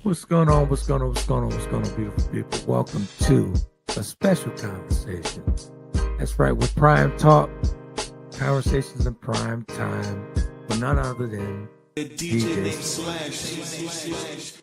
What's going on? What's going on? What's going on? What's going on, beautiful people? Welcome to a special conversation. That's right, with Prime Talk, conversations in prime time, with none other than DJ Slash.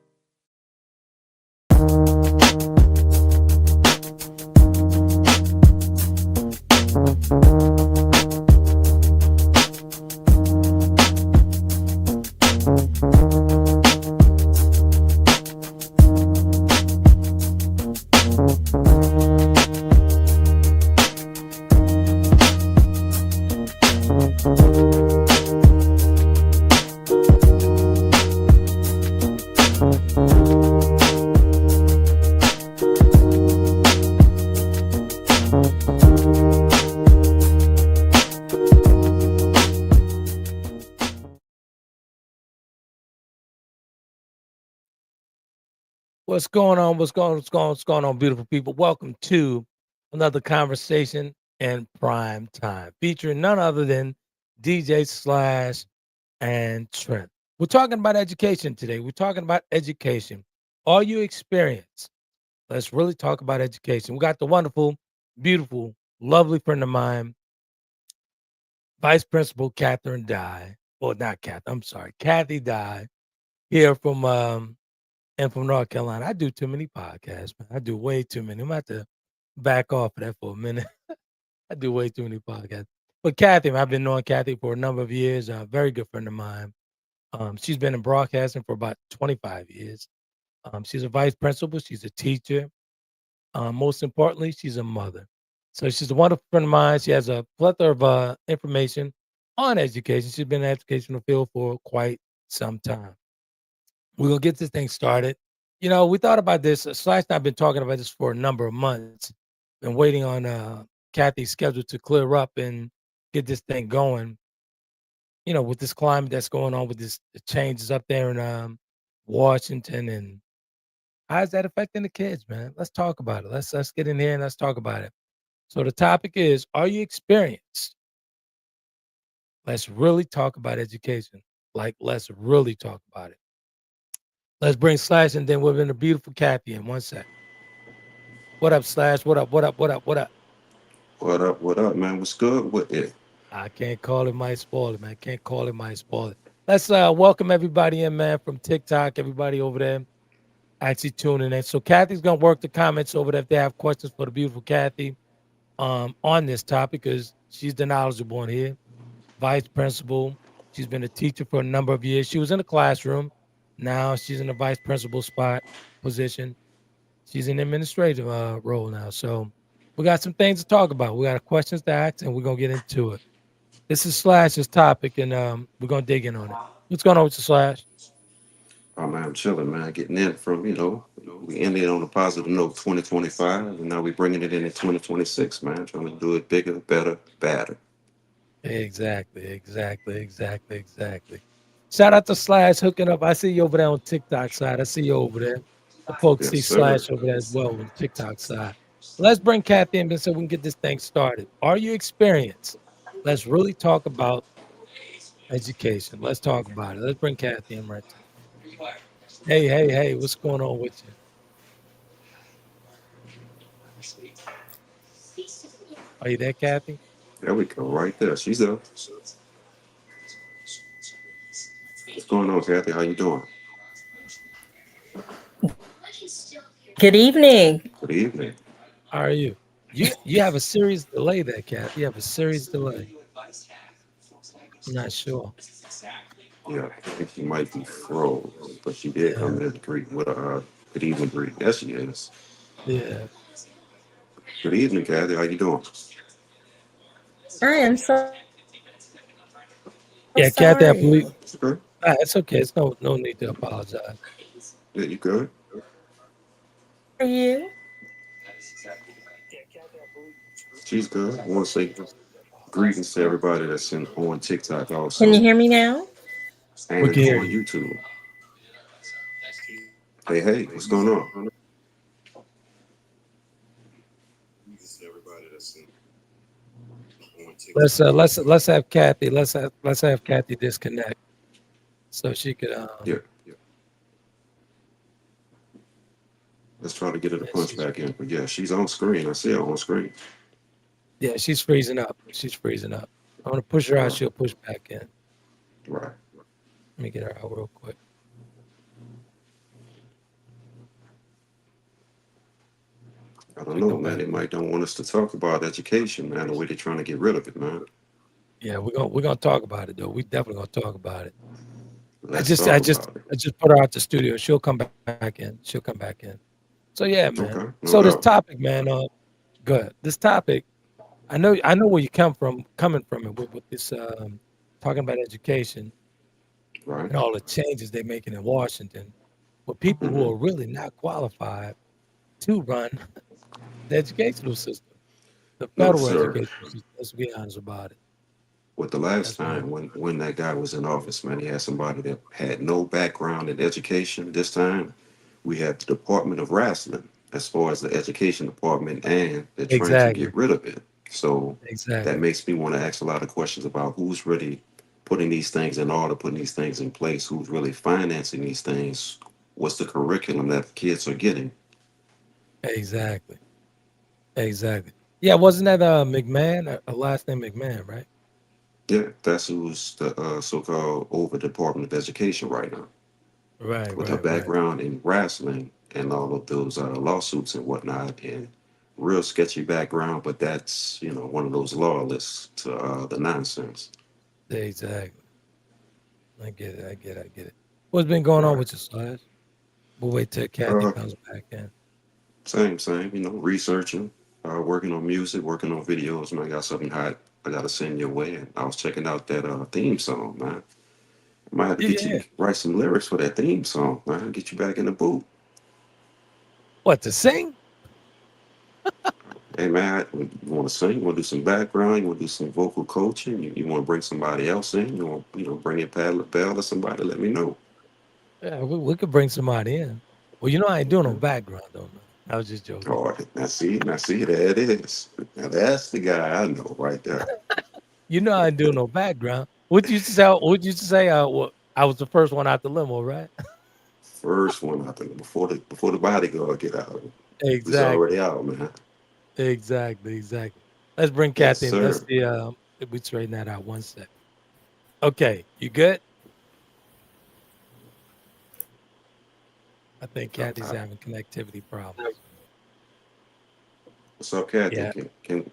What's going on? What's going on, beautiful people? Welcome to another conversation in prime time, featuring none other than DJ Slash and Trent. We're talking about education today. We're talking about education. All you experience. Let's really talk about education. We got the wonderful, beautiful, lovely friend of mine, Vice Principal Catherine Dye. Well, not Catherine. I'm sorry, Kathy Dye, here from North Carolina. I do too many podcasts, man. I do way too many. I'm about to back off of that for a minute. I do way too many podcasts. But Kathy, I've been knowing Kathy for a number of years. A very good friend of mine. She's been in broadcasting for about 25 years. She's a vice principal. She's a teacher. Most importantly, she's a mother. So she's a wonderful friend of mine. She has a plethora of information on education. She's been in the educational field for quite some time. We're gonna get this thing started. We thought about this. Slash and I've been talking about this for a number of months. Been waiting on Kathy's schedule to clear up and get this thing going. With this climate that's going on, with this the changes up there in Washington, and how's that affecting the kids, man? Let's talk about it. Let's get in here and let's talk about it. So the topic is: are you experienced? Let's really talk about education. Like, let's really talk about it. Let's bring Slash, and then we'll bring the beautiful Kathy in one sec. What up, Slash? What up? What up? What up? What up? What up, man? What's good with it? I can't call it my spoiler, man. Can't call it my spoiler. Let's welcome everybody in, man, from TikTok. Everybody over there actually tuning in. So Kathy's gonna work the comments over there if they have questions for the beautiful Kathy on this topic, because she's the knowledgeable one here. Vice principal. She's been a teacher for a number of years. She was in the classroom. Now she's in the vice principal spot position. She's in administrative role now. So we got some things to talk about. We got questions to ask, and we're gonna get into it. This is Slash's topic, and we're gonna dig in on it. What's going on with the Slash? Oh man, I'm chilling, man. Getting in from we ended on a positive note, 2025, and now we're bringing it in 2026, man. Trying to do it bigger, better, badder. Exactly. Shout out to Slash hooking up. I see you over there on TikTok side. I see you over there. The folks Yes, see sir. Slash over there as well on TikTok side. Let's bring Kathy in so we can get this thing started. Are you experienced? Let's really talk about education. Let's talk about it. Let's bring Kathy in right now. Hey, what's going on with you? Are you there, Kathy? There we go, right there. She's up. What's going on, Kathy? How you doing? Good evening. Good evening. How are you? You have a serious delay there, Kathy. You have a serious delay. I'm not sure. Yeah, I think she might be froze, but she did Yeah, come in and greet with a good evening greet. Yes, she is. yeah. Good evening, Kathy. How you doing? I am so Yeah, Kathy, I sorry. believe Okay. it's okay. It's no need to apologize. Yeah, you good? How are you? She's good. I want to say greetings to everybody that's on TikTok Can you also hear me now? We and can hear on you. YouTube. Hey, what's going on? Let's have Kathy. Let's have Kathy disconnect so she could Yeah, Let's try to get her to Yeah, punch back in. But yeah, she's on screen. I see her on screen. yeah, she's freezing up. She's freezing up. I'm gonna push her out. Right, She'll push back in. right. Let me get her out real quick. I don't She know, come man. back They in. might don't want us to talk about education, man. The way they're trying to get rid of it, man. Yeah, we're gonna talk about it though. We definitely gonna talk about it. I Let's just talk I just about it. I just put her out the studio. She'll come back in. She'll come back in. So yeah, man. Okay, So no this doubt. topic, man. Good. This topic. I know where you coming from, and with this talking about education Right. and all the changes they're making in Washington, with people who Mm-hmm. are really not qualified to run the educational system, the No, federal sir. educational system. Let's be honest about it. With the last Let's be time honest. when that guy was in office, man, he had somebody that had no background in education. This time, we have the Department of Wrestling as far as the education department, and they're trying to Exactly. get rid of it. So that Exactly. makes me want to ask a lot of questions about who's really putting these things in order, putting these things in place, who's really financing these things, what's the curriculum that the kids are getting. Exactly. Exactly. Yeah, wasn't that McMahon? A last name McMahon, right? Yeah, that's who's the so-called over Department of Education right now, Right. with her Right. Right. background in wrestling and all of those lawsuits and whatnot, and real sketchy background. But that's one of those lawless to the nonsense. Exactly. I get it. I get it. I get it. What's been going on Right. with you, Slash? We'll wait till Kathy Uh, comes back in. same. Researching, working on music, working on videos. Man, I got something hot. I gotta send your way. And I was checking out that theme song, man. I might have to Yeah, get you yeah. to write some lyrics for that theme song, man. Get you back in the booth. What to sing? Hey man, you want to sing? You want to do some background? You want to do some vocal coaching? You want to bring somebody else in? You want bring in Pat LaBelle or somebody? Let me know. Yeah, we could bring somebody in. Well, I ain't doing no Okay. background though. No, I was just joking. Oh, now see, there it is. Now that's the guy I know right there. I ain't doing no background. What you say? What you say? Well, I was the first one out the limo, right? First one out there before the bodyguard get out. He's Exactly. already out, man. Exactly. Exactly. Let's bring Yes, Kathy in. Let's sir. see. If we straighten that out 1 second. Okay, you good? I think Kathy's Uh, having connectivity problems. what's up, Kathy? Yeah, Can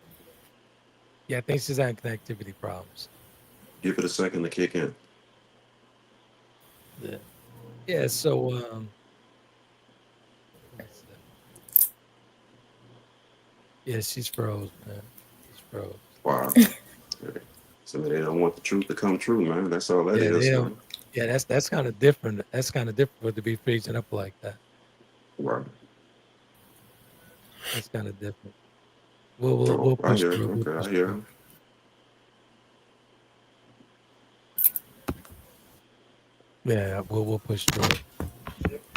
yeah, I think she's having connectivity problems. give it a second to kick in. Yeah, yeah. So, 1 second. Yeah, she's froze, man. She's froze. Wow. So they don't want the truth to come true, man. That's all that Yeah, they is, don't. man. Yeah, that's kind of different. That's kind of different for it to be freezing up like that. Right. That's kind of different. We'll Oh, I push hear through you. it. We'll Okay, push I hear through it. you. Yeah, we'll push through it.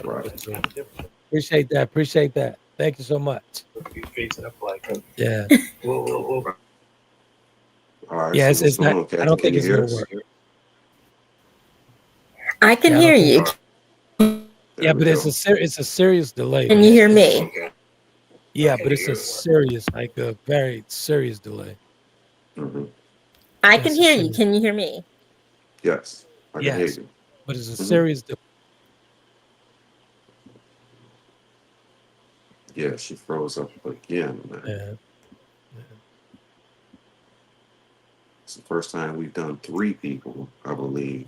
Right. Push through it. Appreciate that. Appreciate that. Thank you so much. Yeah, All right. yeah. So what's It's going not. on, I Kathy? don't Can think you it's hear gonna us? work. I can Yeah, I don't hear think. you. Yeah, There we but go. it's a serious delay Can you though. hear It's me? Yeah, but it's a serious, like a very serious delay. Hmm. I Yeah, can it's a hear you. serious. Can you hear me? Yes, I can hear Yes, you. but it's a Hmm. serious. Yeah, she froze up again, man. Yeah, yeah. It's the first time we've done three people, I believe,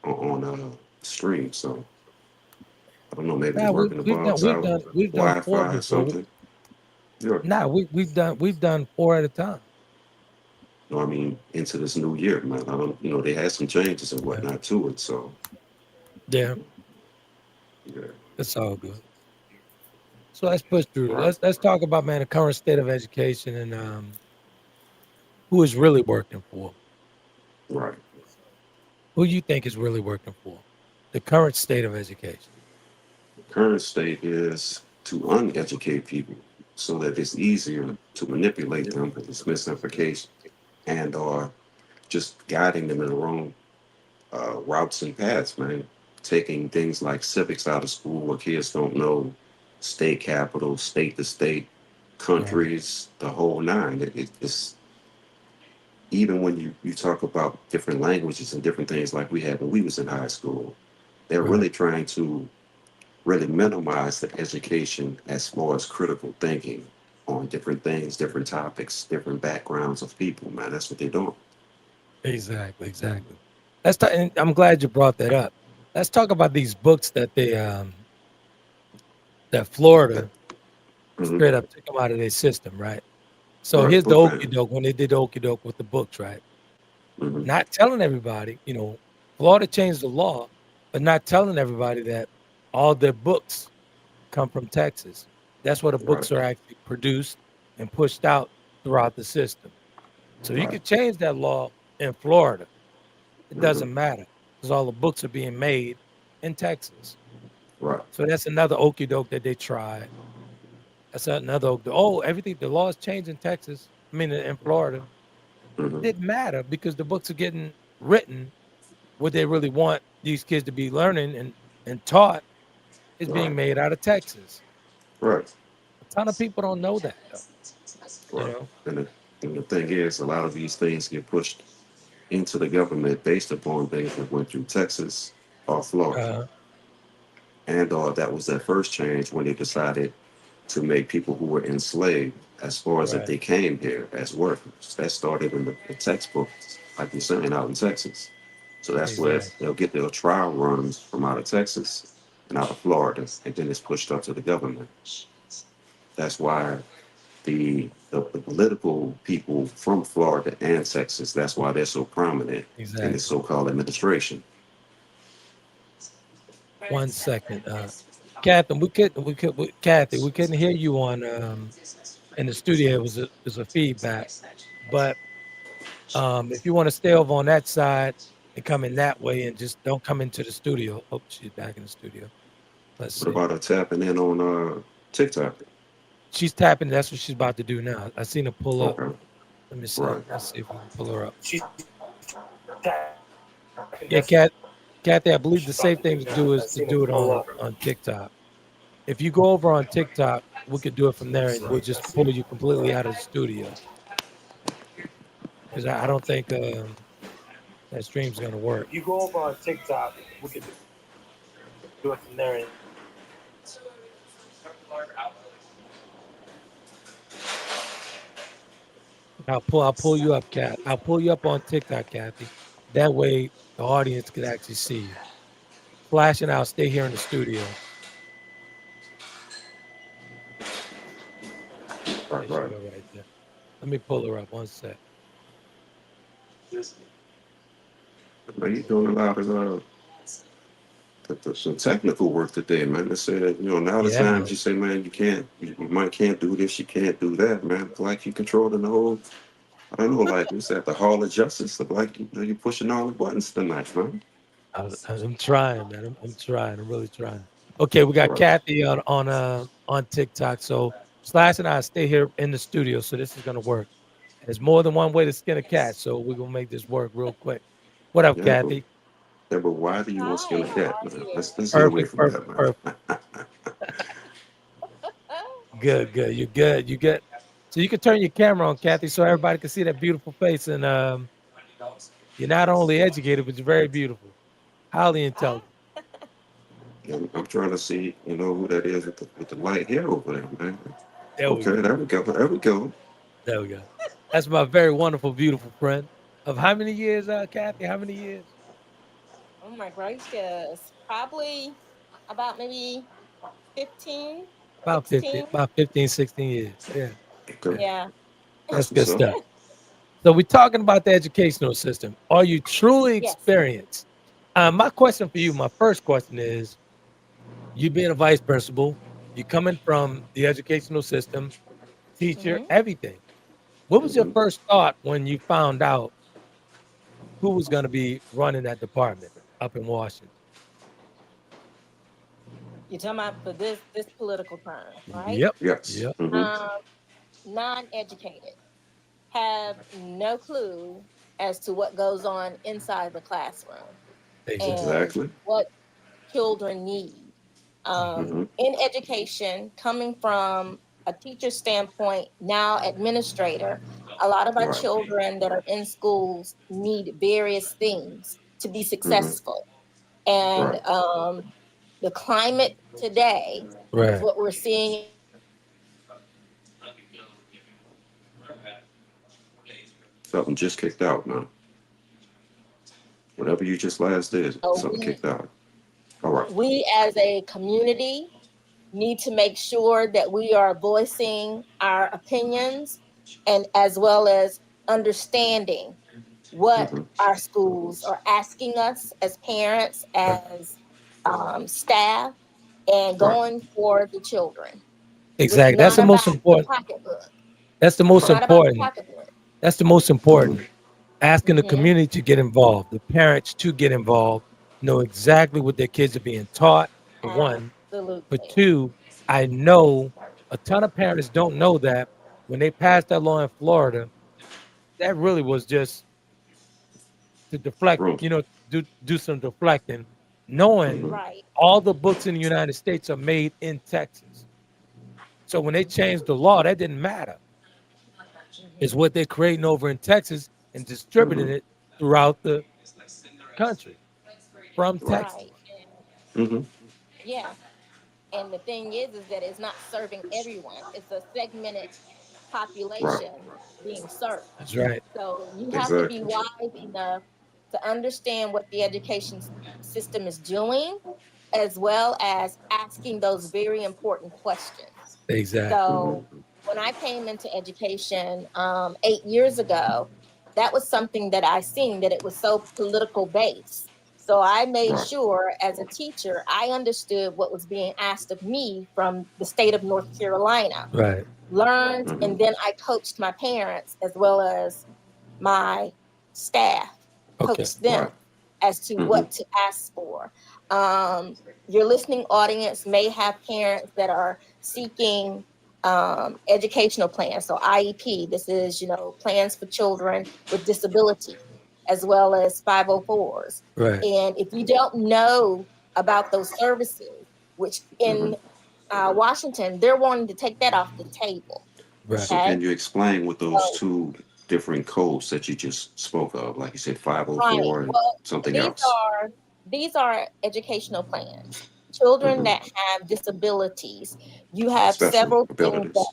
on stream. So I don't know. Maybe the Nah, working the we've done bugs we've out, done we've done four Wi-Fi or before. something. Yeah. Nah, we've done four at a time. No, I mean into this new year, man. I don't. They had some changes and Yeah, whatnot to it. So yeah, yeah. it's all good. So let's push through. Right. Let's talk about, man, the current state of education and who is really working for. Right. Who you think is really working for the current state of education? Current state is to uneducate people so that it's easier to manipulate them with this misinformation and or just guiding them in the wrong routes and paths, man. Taking things like civics out of school where kids don't know. state capitals, state to state, Right. countries, the whole nine. It's even when you talk about different languages and different things like we had when we was in high school, they're Right. really trying to really minimize the education as far as critical thinking on different things, different topics, different backgrounds of people. Man, that's what they're doing. Exactly. Exactly. Let's talk. And I'm glad you brought that up. Let's talk about these books that that That, Florida hmm straight up took them out of their system, right? So Right, here's the book okey ban. doke when they did the okey doke with the books, right? Hmm Not telling everybody, Florida changed the law, but not telling everybody that all their books come from Texas. That's where the Right, books are actually produced and pushed out throughout the system. So you right, could change that law in Florida. It hmm doesn't matter because all the books are being made in Texas. right, So that's another okey doke that they tried. That's another oh, everything the laws changed in Texas. I mean in Florida. hmm Didn't matter because the books are getting written. What they really want these kids to be learning and taught is being right, made out of Texas. right, A ton of people don't know that though. You right. know. And the thing is, a lot of these things get pushed into the government based upon things that went through Texas or Florida. Uh, And that was their first change when they decided to make people who were enslaved, as far as if right. they came here as workers. That started in the textbook, like you're saying, out in Texas. So that's where Exactly. they'll get their trial runs from out of Texas and out of Florida, and then it's pushed up to the government. That's why the political people from Florida and Texas, that's why they're so prominent in the Exactly. so-called administration. One second. Catherine, Kathy, we couldn't hear you on in the studio. It was a feedback. But if you want to stay over on that side and come in that way and just don't come into the studio. Oh, she's back in the studio. Let's What see. about tapping in on TikTok? She's tapping. That's what she's about to do now. I seen her pull up. Okay, Let me see. right. Let's see if we can pull her up. She's tapping. Yeah, That's what Kathy, I she's believe the about to safe do thing to now. do I is to seen her do it pull up. on TikTok. If you go over on TikTok, we could do it from there, and we'll just Let's pull see. you completely out of the studio because I don't think that stream's gonna work. If you go over on TikTok, we could do it from there. And I'll pull you up, Kat. I'll pull you up on TikTok, Kathy. That way the audience could actually see you. Flashing out, stay here in the studio. Right, There she right. go right there. Let me pull her up one sec. Man, you doing a lot of some technical work today, man. They said, now the Yeah, times man. you say, man, you might can't do this, you can't do that, man. Like you controlling the whole, I don't know, like we said, the Hall of Justice, like you pushing all the buttons tonight, man. I'm trying, man. I'm trying. I'm really trying. Okay, we got Right. Kathy on TikTok. So Slash and I stay here in the studio, so this is gonna work. There's more than one way to skin a cat, so we're gonna make this work real quick. What up, Yeah, but Kathy? why do you want to skin Hi, a how cat, are man? you? Let's get away Perfect, from perfect, that, man. perfect. Good, good. You're good. You good. So you can turn your camera on, Kathy, so everybody can see that beautiful face. And you're not only educated, but you're very beautiful, highly intelligent. I'm trying to see, who that is with the light hair over there, man. There we Okay, go. there we go. There we go. There we go. That's my very wonderful, beautiful friend. Of how many years, Kathy? How many years? Oh my gracious. Probably about maybe 15, About 15, 16. about 15, 16 years. Yeah. Okay, Yeah. Yeah. That's that's good what's up. stuff. So we're talking about the educational system. Are you truly Yes. experienced? My question for you, my first question is, you being a vice principal, you coming from the educational system, teacher, Hmm. everything. What was your Hmm first thought when you found out who was going to be running that department up in Washington? You're talking about for this political term, right? Yep. Yes. Yep. Um, non-educated, have no clue as to what goes on inside the classroom Exactly. and Exactly. what children need. Mm-hmm. In education, coming from a teacher standpoint, now administrator, a lot of our Right. children that are in schools need various things to be Mm-hmm. successful. And Right. the climate today is Right. what we're seeing in education. Something just kicked out, man. Whatever you just last did, So something kicked out. All right. we as a community need to make sure that we are voicing our opinions and as well as understanding what Mm-hmm. our schools are asking us as parents, Right. as staff, and Right. going for the children. It's Exactly. That's not the about most the important. pocketbook. That's the It's most Right. not about the important. pocketbook. That's the most Mm-hmm. important. Asking the Hmm. community to get involved, the parents to get involved, know exactly what their kids are being taught, for one. For Absolutely. two, I know a ton of parents don't know that when they passed that law in Florida, that really was just to deflect, Room. do some deflecting, knowing Mm-hmm. Right. all the books in the United States are made in Texas. So when they changed the law, that didn't matter. It's Hmm. what they're creating over in Texas and Mm-hmm. distributing it throughout the country from Right. Texas. Right. And Mm-hmm. yeah. And the thing is that it's not serving everyone. It's a segmented Right. population being served. That's right. So you have to be Exactly. wise enough to understand what the education system is doing, as well as asking those very important questions. Exactly. So Mm-hmm. when I came into education 8 years ago, that was something that I seen that it was so political based. So I made Right. sure as a teacher, I understood what was being asked of me from the state of North Carolina, Right. learned, Mm-hmm. and then I coached my parents as well as my staff, Okay. coached them Right. as to Mm-hmm. what to ask for. Um, your listening audience may have parents that are seeking educational plans. So IEP, this is, plans for children with disability, as well as 504s. Right. And if you don't know about those services, which Mm-hmm. in Washington, they're wanting to take that off the table. Right. So Okay. can you explain what those So, two different codes that you just spoke of? Like you said, right. 504 and Well, something these else. are these are educational plans. Children Mm-hmm. that have disabilities. You have Special several things that abilities.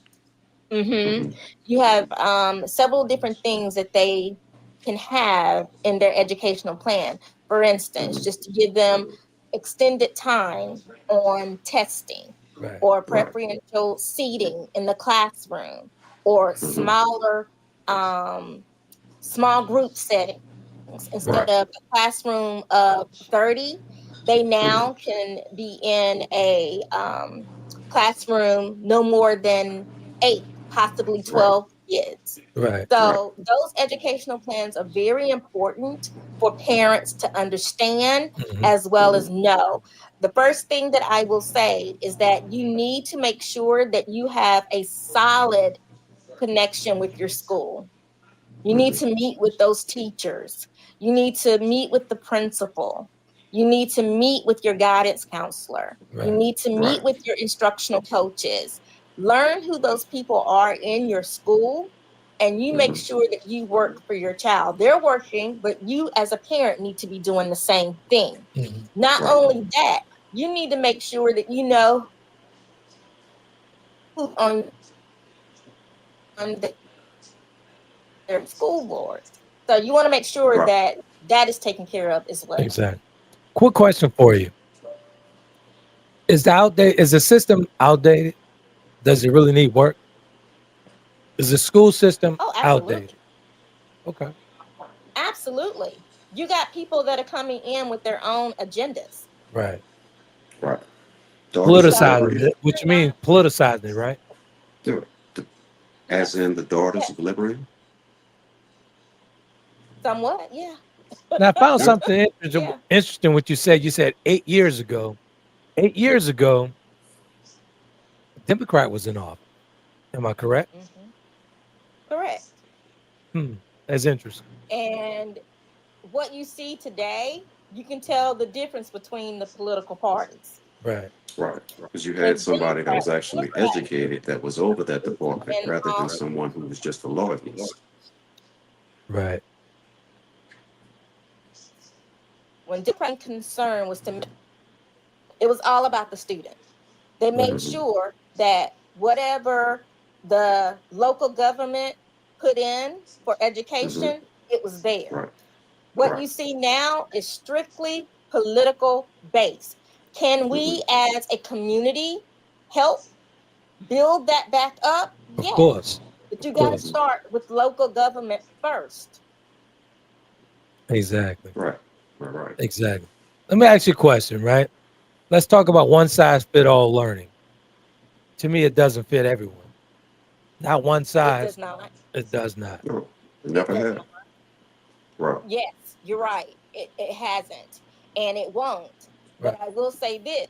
mhm, Mm-hmm. you have several different things that they can have in their educational plan. For instance, Mm-hmm. just to give them extended time on testing Right. or Right. preferential seating in the classroom or Mm-hmm. um, small group settings. Instead Right. of a classroom of 30, they Mm-hmm. now can be in a classroom no more than 8, possibly Right. 12 kids. Right. Right. So those educational plans are very important for parents to understand Hmm. as well Mm-hmm. as know. The first thing that I will say is that you need to make sure that you have a solid connection with your school. You need Mm-hmm. to meet with those teachers. You need to meet with the principal. You need to meet with your guidance counselor. You Right. need to Right. meet with your instructional coaches. Learn who those people are in your school, and you make Mm-hmm. sure that you work for your child. They're working, but you as a parent need to be doing the same thing. Hmm. Not Right. only that, you need to make sure that you know who's on their school boards. So you want to make sure Right. that that is taken care of as well. Exactly. Quick question for you: Is the system outdated? Does it really need work? Is the school system Oh, outdated? absolutely. Okay. Absolutely. You got people that are coming in with their own agendas. Right. Right. Daughters of So Politicizing liberty. if it, which you're not means politicizing it, right? The, as yes, in the daughters yes, of liberty. somewhat, yeah. Now, I found Yeah. something interesting. Yeah. Interesting what you said. You said 8 years ago. 8 years ago, a Democrat was in office. Am I correct? Hmm. Correct. Hmm. That's interesting. And what you see today, you can tell the difference between the political parties. Right. Right. Because you And had somebody that was actually Democrats educated that was over that department and rather than someone who was just a loyalist. Right. when Democrats' concern was to, it was all about the student. They made Right. Hmm. sure that whatever the local government put in for Hmm. education, it was there. Right. What Right. you see now is strictly political based. Can Hmm. we as a community help build that back up? Of Yes. course. But Of you got to course. Hmm. start with local government first. Exactly. Right. Right. Right. Exactly. Let me ask you a question, right? Let's talk about one size fit all learning. To me, it doesn't fit everyone. Not one It does size. not. It does not. No, it It never does had. not. Right. Yes, you're right. It hasn't and it won't. But Right. I will say this,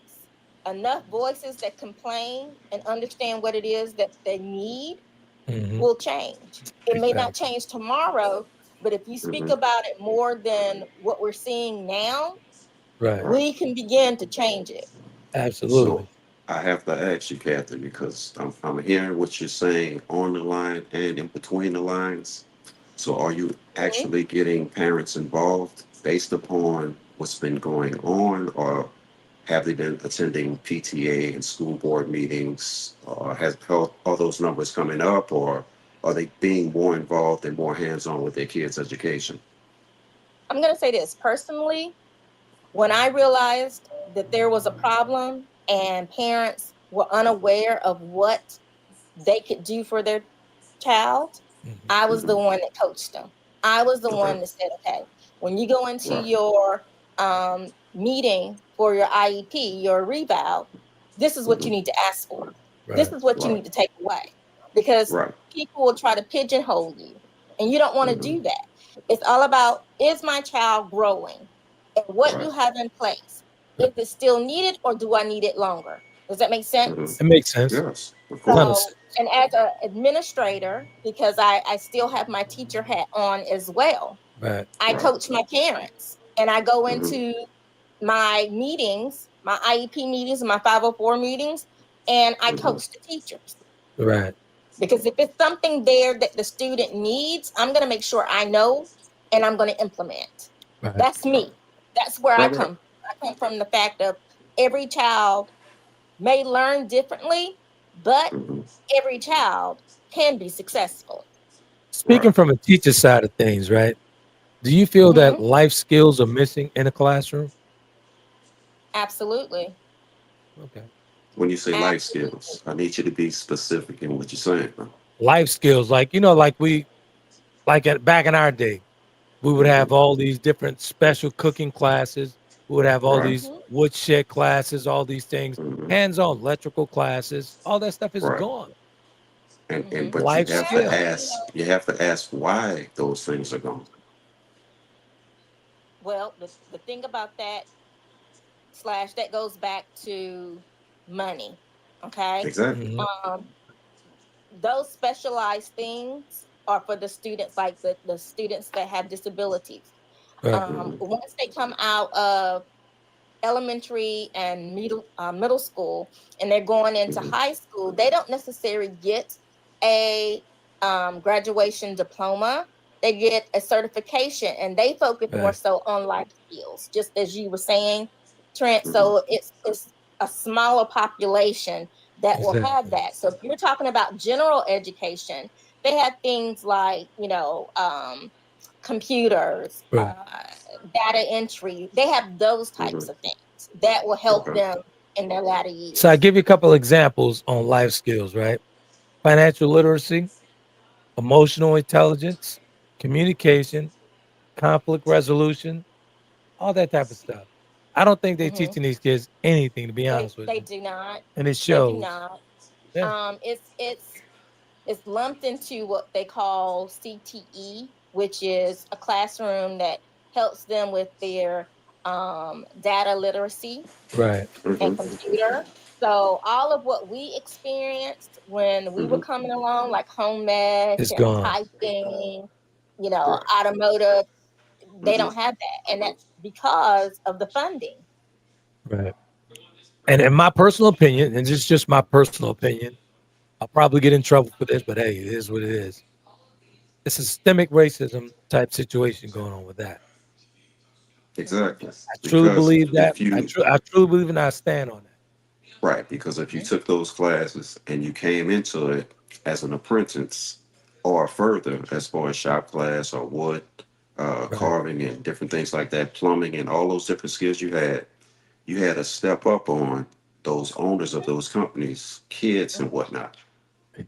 enough voices that complain and understand what it is that they need Hmm. will change. It may not Exactly. change tomorrow, but if you speak Hmm. about it more than what we're seeing now, Right. Right. we can begin to change it. So Absolutely. I have to ask you, Kathy, because I'm hearing what you're saying on the line and in between the lines. So are you Mhm. actually getting parents involved based upon what's been going on, or have they been attending PTA and school board meetings? Or are those numbers coming up, or are they being more involved and more hands-on with their kids' education? I'm going to say this personally, when I realized that there was a problem and parents were unaware of what they could do for their child, Hmm. I was the Hmm. one that coached them. I was the Okay. one that said, okay, when you go into Right. your meeting for your IEP, your revow, this is what you Hmm. need to ask for. This Right. is what you Right. need to take away because Right. people will try to pigeonhole you and you don't want to Hmm. do that. It's all about, is my child growing and what Right. you have in place? Right. Is it still needed or do I need it longer? Does that make Hmm. sense? It makes sense. Yes, of None of So, course. and as an administrator, because I still have my teacher hat on as well, right. I Right. coach my parents and I go Hmm. into my meetings, my IEP meetings, and my 504 meetings, and I Hmm. coach the teachers. Right. Because if it's something there that the student needs, I'm going to make sure I know and I'm going to implement. Right. That's Right. me. That's where I Right. Right. come. I come from the fact of every child may learn differently, but Hmm. every child can be successful. Right. Speaking from a teacher side of things, right? Do you feel that Hmm. life skills are missing in a classroom? Absolutely. Okay. When you say life Absolutely. skills, I need you to be specific in what you're saying. Life skills, like like like at back in our day, we would Hmm. have all these different special cooking classes. We would have all Right. these Hmm. woodshed classes, all these things, Hmm. hands-on electrical classes. All that stuff is Right. gone. And Hmm. but Life skill. you have to ask why those things are gone. Well, the thing about that slash that goes back to money. Okay. Exactly. Hmm. Um, those specialized things are for the students, like the students that have disabilities. Right. Hmm. Once they come out of elementary and middle school and they're going into Hmm. high school, they don't necessarily get a graduation diploma. They get a certification and they focus more Right. so on life skills, just as you were saying, Trent. Hmm. So it's a smaller population that will have Exactly. that. So if you're talking about general education, they have things like computers, Right. data entry. They have those Hmm. types of things that will help Okay. them in their latter So I years. give you a couple examples on life skills, right? Financial literacy, emotional intelligence, communication, conflict resolution, all that type of stuff. I don't think they Hmm. teaching these kids anything, to be honest with They you, do not. and it They do shows. not. Yeah. It's lumped into what they call CTE, which is a classroom that helps them with their data literacy Right. and Hmm. computer. So all of what we experienced when we were Hmm. coming along, like home ec It's and gone. typing, Right. automotive, they Hmm. don't have that, and that's because of the funding. Right. And in my personal opinion, and this is just my personal opinion, I'll probably get in trouble for this, but hey, it is what it is. It's a systemic racism type situation going on with that. Mhm. Exactly. I truly Because believe that. if you I truly believe and I stand on that. right, because if you Mhm. took those classes and you came into it as an apprentice or further, as far as shop class or wood Right. carving and different things like that, plumbing and all those different skills you had to step up on those owners of those companies, kids and whatnot.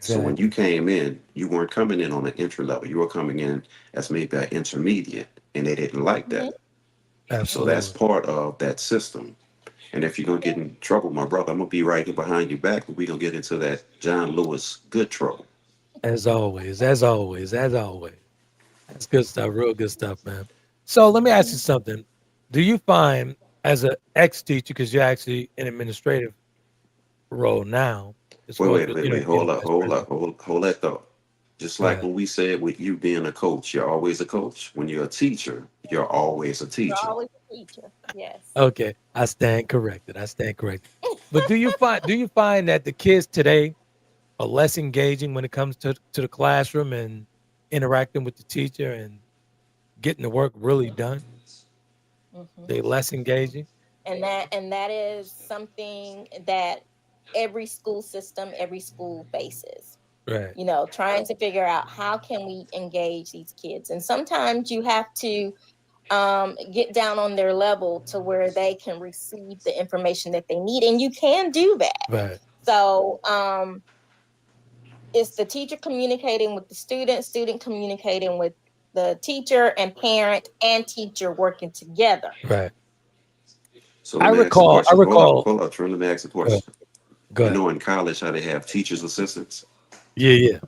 So when you Exactly. came in, you weren't coming in on an entry level. You were coming in as maybe an intermediate, and they didn't like Mhm. that. So that's Absolutely. part of that system. And if you're gonna get in trouble, my brother, I'm gonna be right here behind your back, but we're gonna get into that John Lewis good trouble. As always, as always, as always. That's good stuff, real good stuff, man. So let me ask you something. Do you find as an ex teacher, because you're actually in administrative role now, as Wait, far as wait, wait, you know, wait, being hold up, vice hold up, president? hold that thought. Just Go like ahead. when we said with you being a coach, you're always a coach. When you're a teacher, you're always a You're teacher. always a teacher. Yes. Okay, I stand corrected. I stand corrected. But do you find that the kids today are less engaging when it comes to the classroom and interacting with the teacher and getting the work really done? Mhm. They less engaging. And that is something that every school system, every school faces. Right. Trying to figure out how can we engage these kids, and sometimes you have to get down on their level to where they can receive the information that they need, and you can do that. Right. So it's the teacher communicating with the student, student communicating with the teacher, and parent and teacher working together. Right. So let I me ask a recall. I question. recall. Hold up, Trent. Let me ask a Go ahead. question. Go You ahead. know, in college, how they have teachers' assistants? Yeah. Yeah.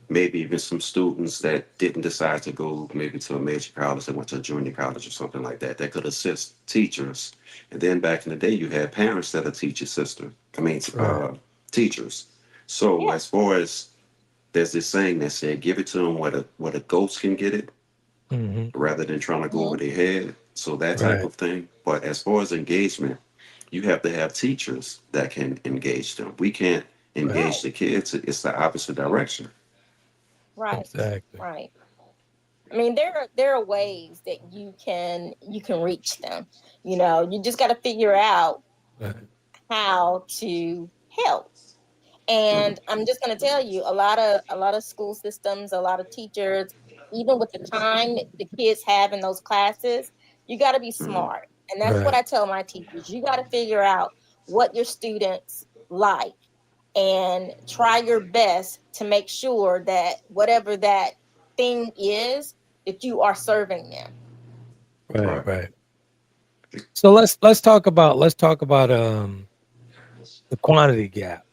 Maybe even some students that didn't decide to go maybe to a major college and went to a junior college or something like that that could assist teachers. And then back in the day, you had parents that are teacher sister. Right. Teachers. So Yeah. as far as there's this saying that said, give it to them where the ghost can get it, Hmm. rather than trying to go over Mhm. their head. So that type Right. of thing. But as far as engagement, you have to have teachers that can engage them. We can't Right. engage Right. the kids. It's the opposite direction. Right. Exactly. Right. I mean, there are ways that you can reach them. You just got to figure out Right. how to help. Mhm, And I'm just going to tell you, a lot of school systems, a lot of teachers, even with the time that the kids have in those classes, you got to be mhm. smart. And that's what Right. I tell my teachers. You got to figure out what your students like and try your best to make sure that whatever that thing is, that you are serving them. Right. Right. Right. So let's talk about the quantity gap.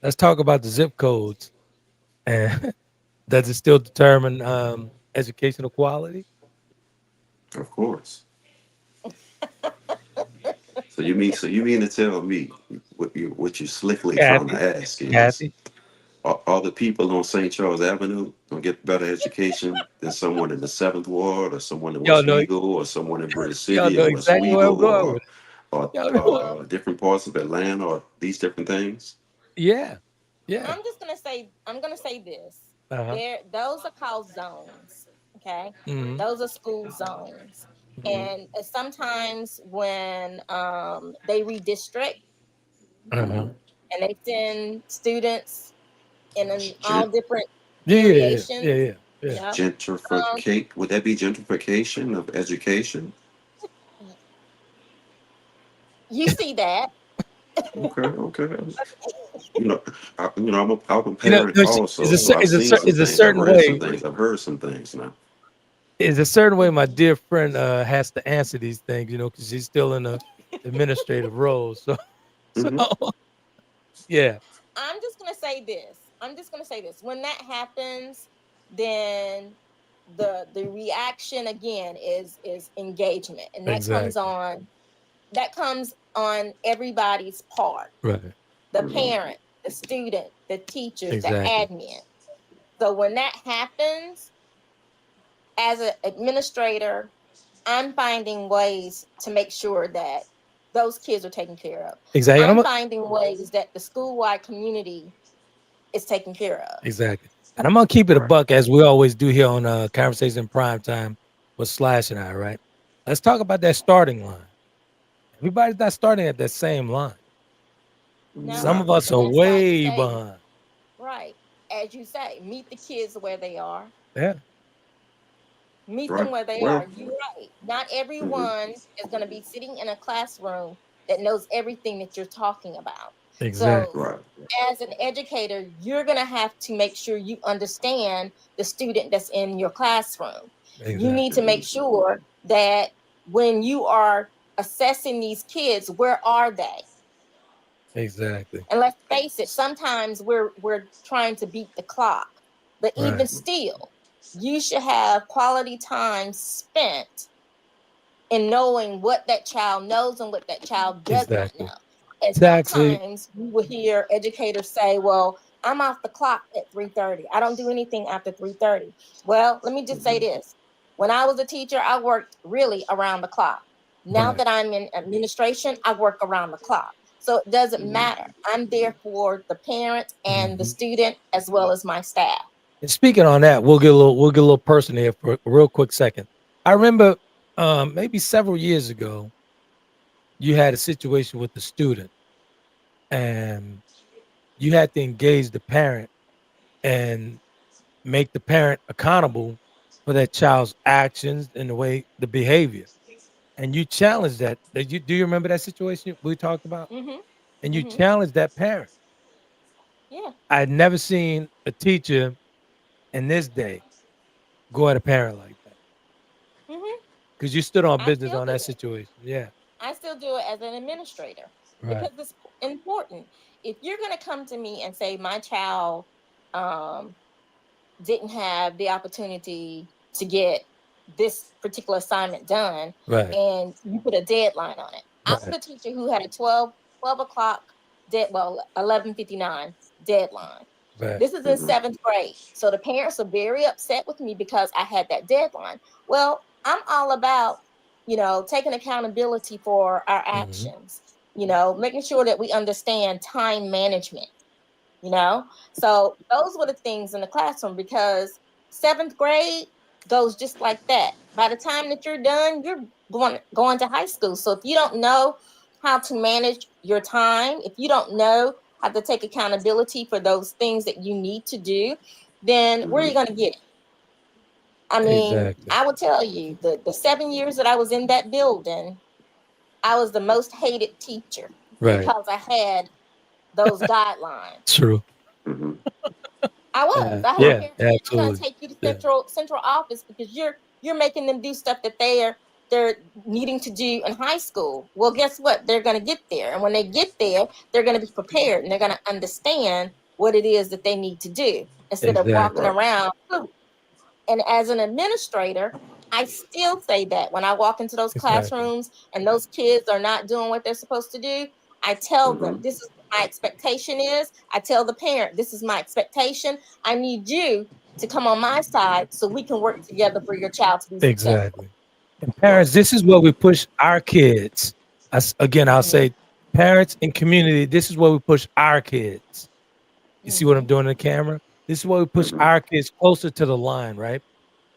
Let's talk about the zip codes and does it still determine educational quality? Of course. So you mean to tell me what you slickly trying Kathy. to ask is Kathy. are the people on St. Charles Avenue gonna get better education than someone in the Seventh Ward or someone in Y'all know Westwego or someone in British y'all City know or exactly where Westwego I'm going with it. Y'all know. different parts of Atlanta or these different things? Yeah. Yeah. I'm gonna say this. Uh-huh. Those are called zones. Okay. Hmm. Those are school zones. Hmm. And sometimes when they redistrict Uh-huh. Hmm. and they send students in all Gent- different Yeah, yeah, yeah, variations, yeah, yeah, you yeah. know, um, Gentrificate, would that be gentrification of education? you see that. Okay, okay. You know, I'm a You know, parent also, there's so I've seen some a things, I've certain read some way. things, I've heard some things now. Is a certain way my dear friend has to answer these things, because he's still in a administrative role. So, so Hmm. yeah, I'm just gonna say this. When that happens, then the reaction again is engagement, and exactly. that comes on everybody's part: Right. the Hmm. parent, the student, the teachers, the Exactly. admin. So when that happens, as an administrator, I'm finding ways to make sure that those kids are taken care of. Exactly. And I'm finding ways that the school-wide community is taken care of. exactly. And I'm gonna keep it a Right. buck as we always do here on Conversation Prime Time with Slash and I, right? Let's talk about that starting line. Everybody's not starting at that same line. Some No, of Nah. us and are that's why I way say, behind. right, as you say, meet the kids where they are. Yeah, Meet them Right. where they Well. are. You're right. Not Hmm. everyone is going to be sitting in a classroom that knows everything that you're talking about. So, exactly. Right. as an educator, you're going to have to make sure you understand the student that's in your classroom. You Exactly. need to make sure that when you are assessing these kids, where are they? Exactly. And let's face it, sometimes we're trying to beat the clock. But even Right. still, you should have quality time spent in knowing what that child knows and what that child does not know. Exactly. And It's actually sometimes we will hear educators say, "Well, I'm off the clock at 3:30. I don't do anything after 3:30." Well, let me just say Hmm. this. When I was a teacher, I worked really around the clock. Now right. that I'm in administration, I work around the clock. So it doesn't Hmm. matter. I'm there for the parent and the Mhm. student as well as my staff. And speaking on that, we'll get a little personal here for a real quick second. I remember maybe several years ago, you had a situation with the student and you had to engage the parent and make the parent accountable for that child's actions and the behavior. And you challenged that. Do you remember that situation we talked about? Mhm. And you Mhm. challenged that parent. Yeah. I had never seen a teacher in this day go at a parent like that Mhm. because you stood on I business still on do that it. situation. Yeah. I still do it as an administrator Right. because it's important. If you're going to come to me and say my child um, didn't have the opportunity to get this particular assignment done, Right. and you put a deadline on it, I'm Right. the teacher who had a 12 o'clock well, 11:59 deadline. Right. This is in Hmm. seventh grade. So the parents are very upset with me because I had that deadline. Well, I'm all about, taking accountability for our Hmm. actions, making sure that we understand time management, you know? So those were the things in the classroom because seventh grade goes just like that. By the time that you're done, you're going to high school. So if you don't know how to manage your time, if you don't know how to take accountability for those things that you need to do, then where are Hmm. you going to get it? I mean, Exactly. I will tell you the 7 years that I was in that building, I was the most hated teacher Right. because I had those guidelines. True. Hmm. I was. I had Yeah. parents saying, "I'm going to Absolutely. take you to Yeah. central office because you're making them do stuff that they're needing to do in high school." Well, guess what? They're going to get there, and when they get there, they're going to be prepared and they're going to understand what it is that they need to do instead of walking Exactly. Right. around. And as an administrator, I still say that when I walk into those Exactly. classrooms and those kids are not doing what they're supposed to do, I tell Hmm. them, this is what my expectation is. I tell the parent, this is my expectation. I need you to come on my side so we can work together for your child to be successful. Exactly. And Right. parents, this is where we push our kids. Again, I'll Hmm. say parents and community, this is where we push our kids. You see what I'm Hmm. doing in the camera? This is where we push Hmm. our kids closer to the line, right?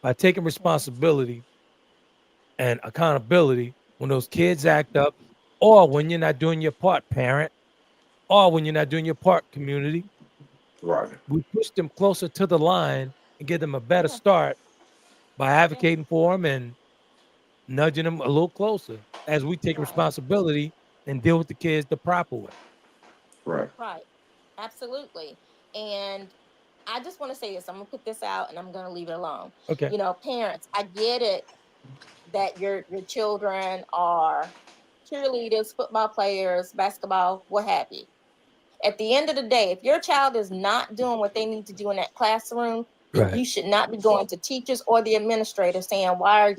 By taking responsibility and accountability when those kids act up, or when you're not doing your part, parent, or when you're not doing your part, community. Right. We push them closer to the line and give them a better Yeah, start by yeah, advocating for them and nudging them a little closer as we take right, responsibility and deal with the kids the proper way. Right. right. Absolutely. And I just want to say this. I'm gonna put this out and I'm gonna leave it alone. Okay. Parents, I get it that your children are cheerleaders, football players, basketball, what have you. At the end of the day, if your child is not doing what they need to do in that classroom, then Right. you should not be going to teachers or the administrator saying, why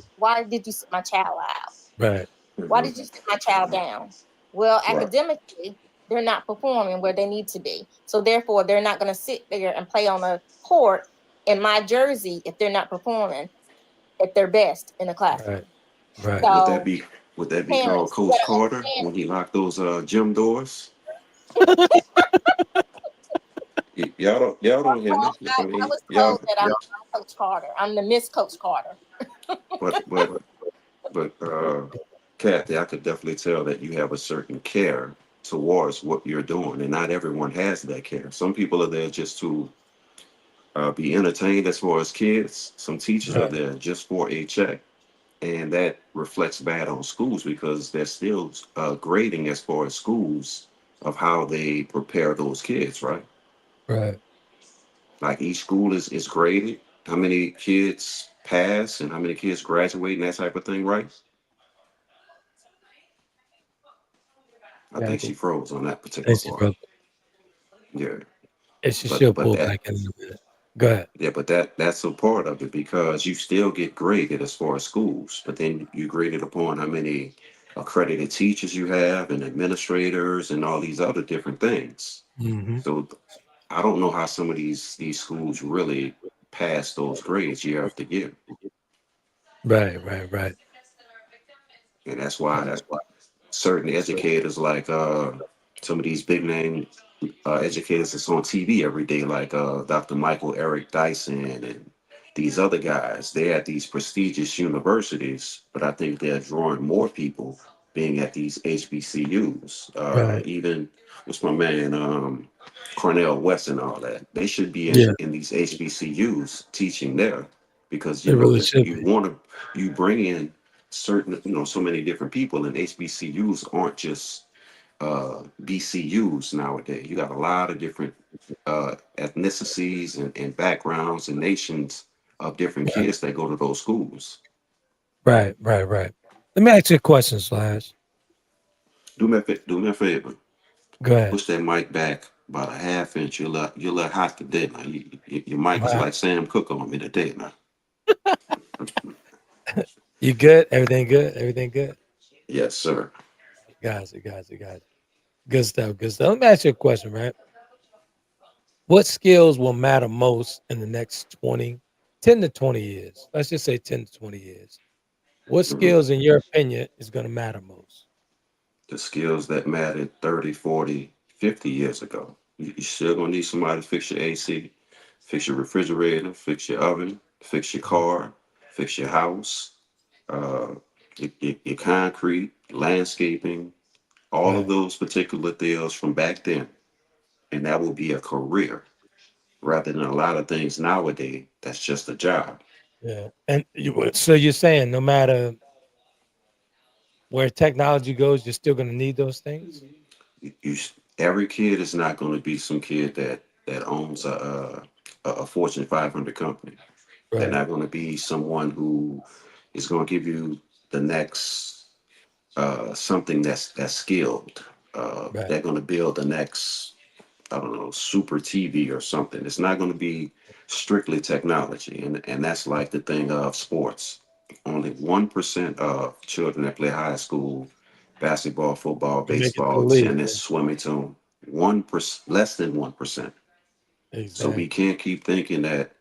did you sit my child out? Right. Why Hmm. did you sit my child down? Well, Right. academically, they're not performing where they need to be. So therefore, they're not going to sit there and play on a court in my jersey if they're not performing at their best in the Right. classroom. Right. Would that So be Would that be called Parents, you Coach gotta Carter understand. when he locked those gym doors? Y'all don't hear me. I I mean, was told y'all. that I'm Coach Carter. I'm the Miss Coach Carter. But but but Kathy, I could definitely tell that you have a certain care towards what you're doing, and not everyone has that care. Some people are there just to be entertained as far as kids. Some teachers are Right, there just for a check, and that reflects bad on schools because they're still grading as far as schools of how they prepare those kids, right? right. Like each school is graded, how many kids pass and how many kids graduate and that type of thing, right? I think she Kathy, froze on that particular thank you, part. brother. Yeah, And she but should but pull that back in a minute. Go ahead. yeah, but that's a part of it because you still get graded as far as schools, but then you graded upon how many accredited teachers you have and administrators and all these other different things. Hmm. So I don't know how some of these schools really pass those grades year after year, Right, right, right. and that's why certain educators like some of these big name educators that's on TV every day, like Dr. Michael Eric Dyson and these other guys. They're at these prestigious universities, but I think they're drawing more people being at these HBCUs. Right. Even what's my man, Cornell West and all that. They should be Yeah, in these HBCUs teaching there because it really if should you be. want to, you bring in certain, so many different people, and HBCUs aren't just BCUs nowadays. You got a lot of different ethnicities and backgrounds and nations of different Right, kids that go to those schools. right, right, right. Let me ask you a question, Slash. Do me a favor. Go ahead. Push that mic back about a half inch. You're a little hot today. Now. Your mic is Wow. like Sam Cooke on me today. Now. You good? Everything good? Everything good? Yes, sir. Guys, you guys, you guys. Good stuff. Good stuff. Let me ask you a question, right? What skills will matter most in the next 20, 10 to 20 years? Let's just say 10 to 20 years. What Mhm. skills, in your opinion, is going to matter most? The skills that mattered 30, 40, 50 years ago. You still gonna need somebody to fix your AC, fix your refrigerator, fix your oven, fix your Mhm. car, fix your house, uh, your concrete, landscaping, all of Right. those particular deals from back then. And that will be a career rather than a lot of things nowadays that's just a job. Yeah. And so you're saying no matter where technology goes, you're still going to need those things? Every kid is not going to be some kid that owns a Fortune 500 company. They're Right. not going to be someone who is going to give you the next something that's skilled. Right. They're going to build the next, I don't know, super TV or something. It's not going to be strictly technology, and that's like the thing of sports. Only 1% of children that play high school basketball, football, You make it to the baseball, league. tennis, Yeah. swimming, to 1%, less than 1%. So we Exactly. can't keep thinking that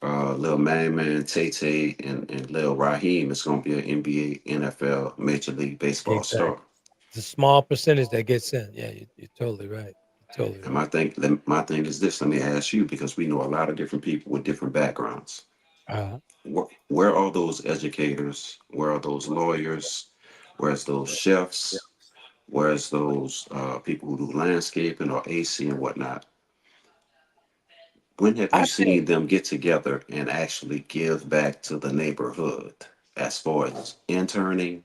Lil Man, Tay Tay, and Lil Raheem is going to be an NBA, NFL, Major League Baseball Exactly. star. It's a small percentage that gets in. Yeah, you're totally right. You're totally And right. my thing is this. Let me ask you, because we know a lot of different people with different backgrounds. Uh-huh. Where are those educators? Where are those lawyers? Where's those chefs? Where's those people who do landscaping or AC and whatnot? When have you I think seen them get together and actually give back to the neighborhood as far as interning,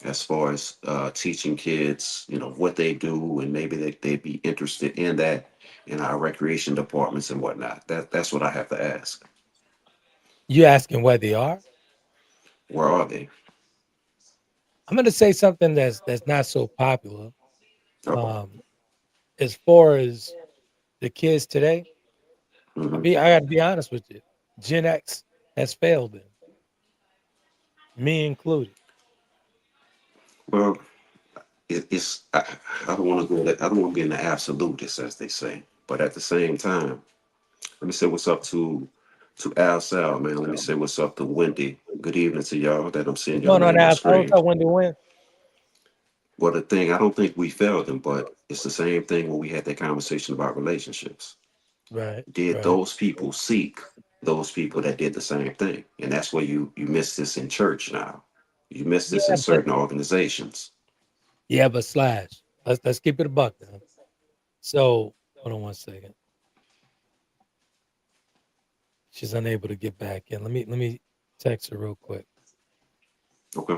as far as teaching kids, what they do, and maybe they'd be interested in that in our recreation departments and whatnot. That's what I have to ask. you asking where they are. Where are they? I'm going to say something that's not so popular. Uh-oh. Um, as far as the kids today, Hmm. I got to be honest with you. Gen X has failed them, me included. Well, I don't want to go. I don't want to be in the absolutist, as they say. But at the same time, let me say what's up to Al Sal, man. Let me say what's up to Wendy. Good evening to y'all that I'm seeing What's your going on name on now? What's screen. up, Wendy Win? Well, the thing, I don't think we failed them, but it's the same thing when we had that conversation about relationships. Right, Did right. those people seek those people that did the same thing? And that's where you miss this in church now. You miss this Yeah, in certain organizations. but slash. Let's keep it a buck now. So hold on one second. She's unable to get back in. Let me text her real quick. Okay.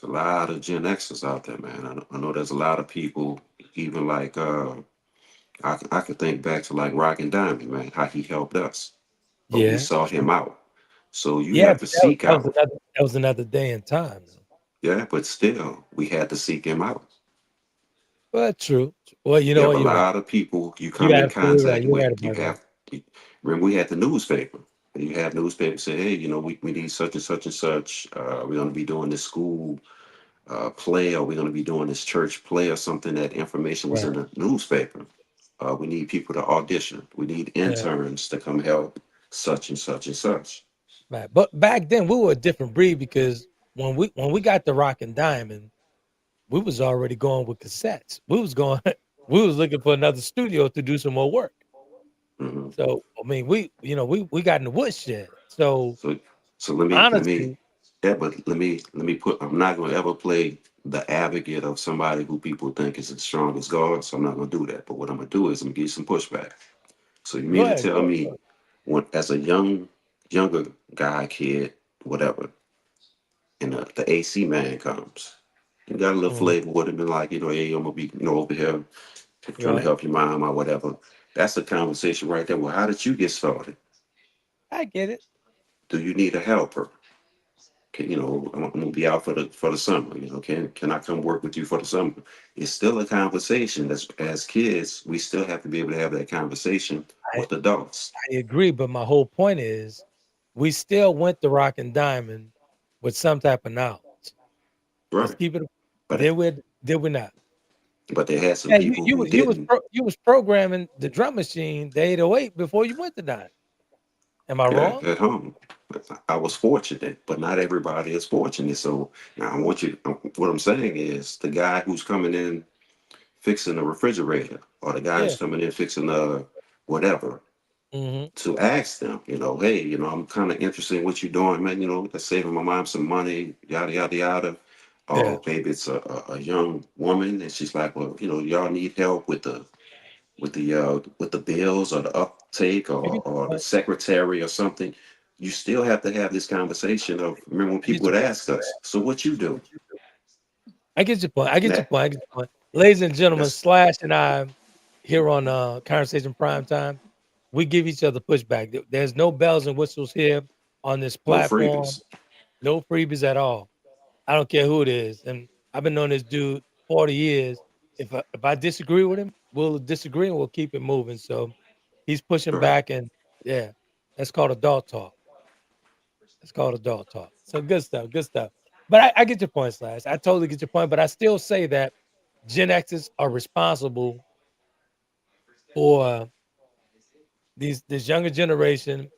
There's a lot of Gen Xers out there, man. I know there's a lot of people, even like I could think back to like Rock and Diamond, man, how he helped us, but we Yeah, sought true. him out. So you Yeah, have to but seek out, that was another day and time though. yeah, but still we had to seek him out. But true. Well, you You know have what? a You're right. lot of people you You're come in absolutely right. contact You're with. right You about that. have, remember, we had the newspaper. You have newspapers say, hey, we need such and such and such. We're going to be doing this school play, or we're going to be doing this church play, or something. That information was Right. in the newspaper. We need people to audition. We need Yeah. interns to come help such and such and such. Right. But back then we were a different breed because when we got the Rock and Diamond, we was already going with cassettes. We was going we was looking for another studio to do some more work. Mhm. So I mean we got in the woodshed. So So, so let me, honestly, yeah, but let me put. I'm not going to ever play the advocate of somebody who people think is as strong as God. So I'm not going to do that. But what I'm going to do is I'm going to give you some pushback. So you go mean to ahead, tell me, when as a younger guy, kid, whatever, and the AC man comes, you got a little Mhm. flavor with him, and like, hey, I'm gonna be, over here trying to Right. help your mom or whatever. That's a conversation right there. Well, how did you get started? I get it. Do you need a helper? I'm gonna be out for the summer. Can I come work with you for the summer? It's still a conversation. As kids, we still have to be able to have that conversation I, with adults, I agree, but my whole point is we still went to Rock and Diamond with some type of knowledge. Let's right? keep it. But Did we not? they had some Yeah, people who didn't. you was programming the drum machine, the 808 before you went to Dime. Am I Yeah, wrong? at home. I was fortunate, but not everybody is fortunate. So now I want you. What I'm saying is, the guy who's coming in fixing the refrigerator, or the guy Yeah. who's coming in fixing the whatever, Hmm. to ask them, hey, I'm kind of interested in what you're doing, man. That's saving my mom some money, yada yada yada. Yeah. Or maybe it's a young woman, and she's like, well, y'all need help with the bills, or the uptake, I or get your the point. secretary or something. You still have to have this conversation of, remember when I get people your would point. ask us, so what you do? I get your point. I get your That point. I get your point. Ladies and gentlemen, that's Slash and I here on Conversation Prime Time, we give each other pushback. There's no bells and whistles here on this no platform. freebies. No freebies at all. I don't care who it is. And I've been knowing this dude 40 years. If I disagree with him, we'll disagree and we'll keep it moving. So he's pushing Right. back, and yeah, that's called adult talk. It's called adult talk. So good stuff, good stuff. But I get your point, Slash. I totally get your point. But I still say that Gen X's are responsible for this younger generation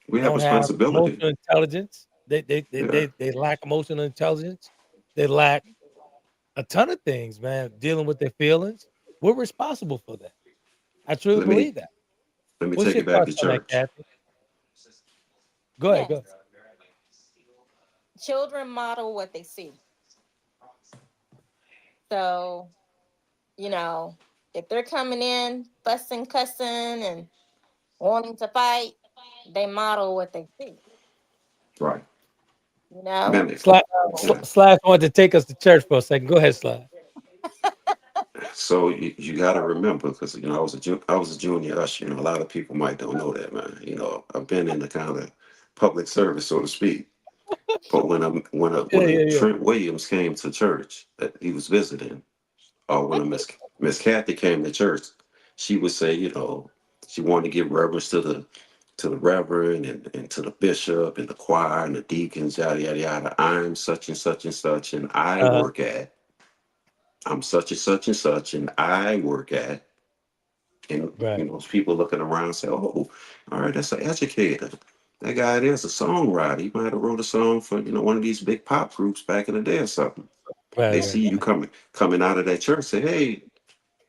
We have don't have responsibility. emotional intelligence. Yeah. They lack emotional intelligence. They lack a ton of things, man, dealing with their feelings. We're responsible for that. I truly Let me believe that. let me What's take your it back thoughts to on that, church. Kathy? Go ahead, go ahead. Yes. Children model what they see. So, you know, if they're coming in fussing, cussing, and wanting to fight, they model what they see, Right. you know? Mimic. Slash, Yeah. Slash wanted to take us to church for a second. Go ahead, Slash. So you got to remember, because I was a junior usher. A lot of people might don't know that, man. I've been in the kind of public service, so to speak. But Yeah, when a yeah, yeah. Trent Williams came to church that he was visiting, or when a Miss Kathy came to church, she would say, she wanted to give reverence to the reverend, and to the bishop and the choir and the deacons, yada yada yada. I'm such and such and such, and I Uh-huh. work at. I'm such and such and such, and I work at. And Right. people looking around say, "Oh, all right, that's an educator." That guy there's a songwriter. He might have wrote a song for one of these big pop groups back in the day or something. Right, They right, see you right. coming out of that church, say, "Hey,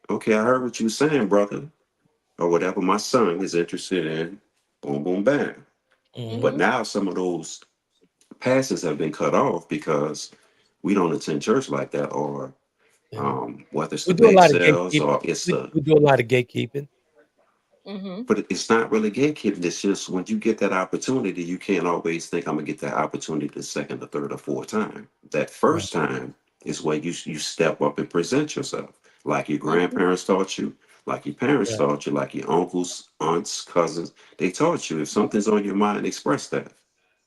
okay, I heard what you saying, brother, or whatever. My son is interested in." Boom, boom, bam. Hmm. But Mm-hmm. now some of those passes have been cut off because we don't attend church like that, or Yeah. whether it's We the do a bake lot of sales gatekeeping. or it's the We do a lot of gatekeeping. Mm-hmm. but it's not really gatekeeping. It's just when you get that opportunity, you can't always think I'm gonna get that opportunity the second, the third, or fourth time. That Right, first time is where you step up and present yourself, like your Mm-hmm. grandparents taught you, like your parents right. taught you, like your uncles, aunts, cousins. They taught you. If something's on your mind, express that.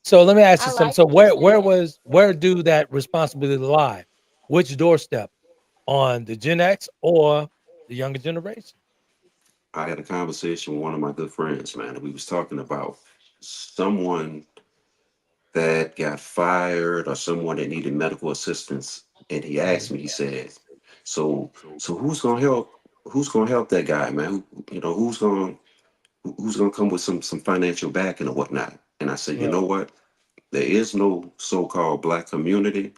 So let me ask I you something. like So what you said. where do that responsibility lie? Which doorstep, on the Gen X or the younger generation? I had a conversation with one of my good friends, man, and we was talking about someone that got fired or someone that needed medical assistance. And he asked Mhm. me, he said, so who's gonna help that guy, man? Who's gonna come with some financial backing or whatnot? And I said, you Right. know what? There is no so-called black community,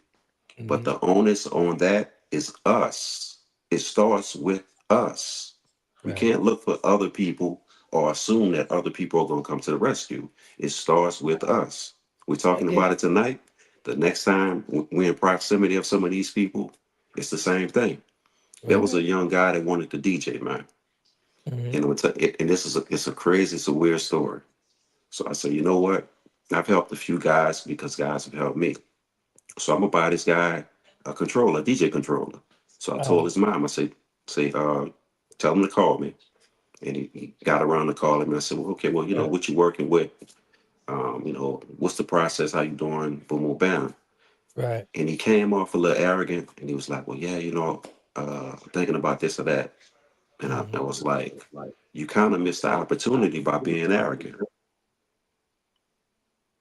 but Mhm. the onus on that is us. It starts with us. We Right. can't look for other people or assume that other people are going to come to the rescue. It starts with us. We're I talking get about it. it tonight. The next time we're in proximity of some of these people, it's the same thing. There Right. was a Mm-hmm. young guy that wanted to DJ, man. Mhm. And, and this is it's a crazy, it's a weird story. So I said, you know what? I've helped a few guys because guys have helped me. So I'm gonna buy this guy a controller, a DJ controller. So I told Uh-huh. his mom, I say, tell him to call me. And he got around to calling me. I said, well, okay, well, Right. what you working with? What's the process? How you doing? Boom, boom, bam. Right. And he came off a little arrogant, and he was like, well, yeah, thinking about this or that. And I Mhm. was like, you kind of missed the opportunity by being arrogant.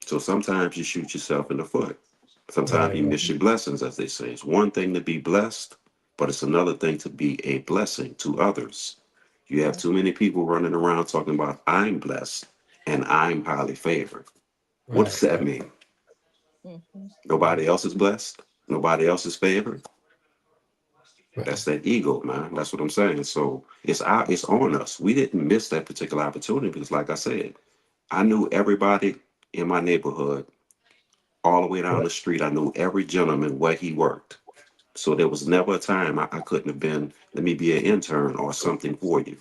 So sometimes you shoot yourself in the foot. Sometimes Right. you Right. miss your blessings, as they say. It's one thing to be blessed, but it's another thing to be a blessing to others. You have too many people running around talking about I'm blessed and I'm highly favored. What Right. does that Right. mean? Mm-hmm. Nobody Mhm. else is blessed. Nobody else is favored. Right. That's that ego, man. That's what I'm saying. So it's on us. We didn't miss that particular opportunity because, like I said, I knew everybody in my neighborhood all the way down Right. the street. I knew every gentleman where he worked. So there was never a time I couldn't have been, let me be an intern or something for you.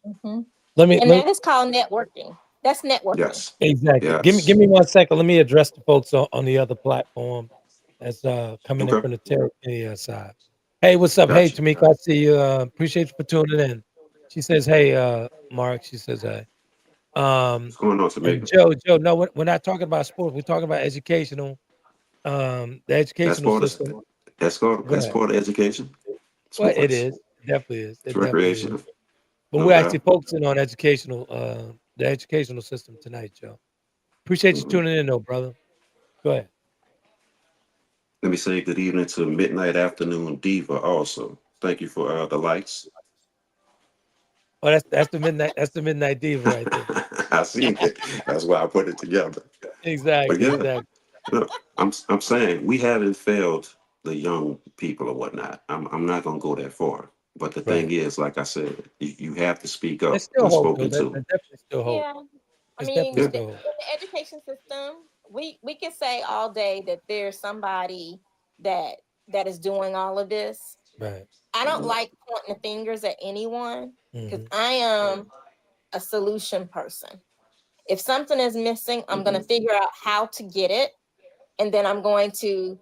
Mm-hmm. Let me And let that is called networking. That's networking. Yes. exactly. Give Yes. me 1 second. Let me address the folks on the other platform that's coming in Okay. from the Terra side. Hey, what's up? Hey, Gotcha. Tamika, I see you. Appreciate you for tuning in. She says, "Hey, Mark." She says, "Hey." What's going on, And Tamika? Joe, no, we're not talking about sports. We're talking about educational, the That's educational part of system. that's Go ahead. part of education. Well, it Sports. is. It definitely is. It's It definitely is. recreation. But No we're actually doubt. focusing on the educational system tonight, Joe. Appreciate you Hmm. tuning in, though, brother. Go ahead. Let me say good evening to Midnight Afternoon Diva also. Thank you for the lights. Oh, that's the midnight diva right there. I seen it. That's why I put it together. But Exactly, yeah, exactly. look, I'm saying we haven't failed the young people or whatnot. I'm not gonna go that far. But the thing Right. is, like I said, you have to speak There's up still when hope, though. spoken to. There's definitely still hope. Yeah. I There's mean, definitely Yeah. in still hope. the education system, we can say all day that there's somebody that that is doing all of this. Right. I don't Hmm. like pointing the fingers at anyone because Hmm. I am a solution person. If something is missing, I'm going Hmm. to figure out how to get it, and then I'm going to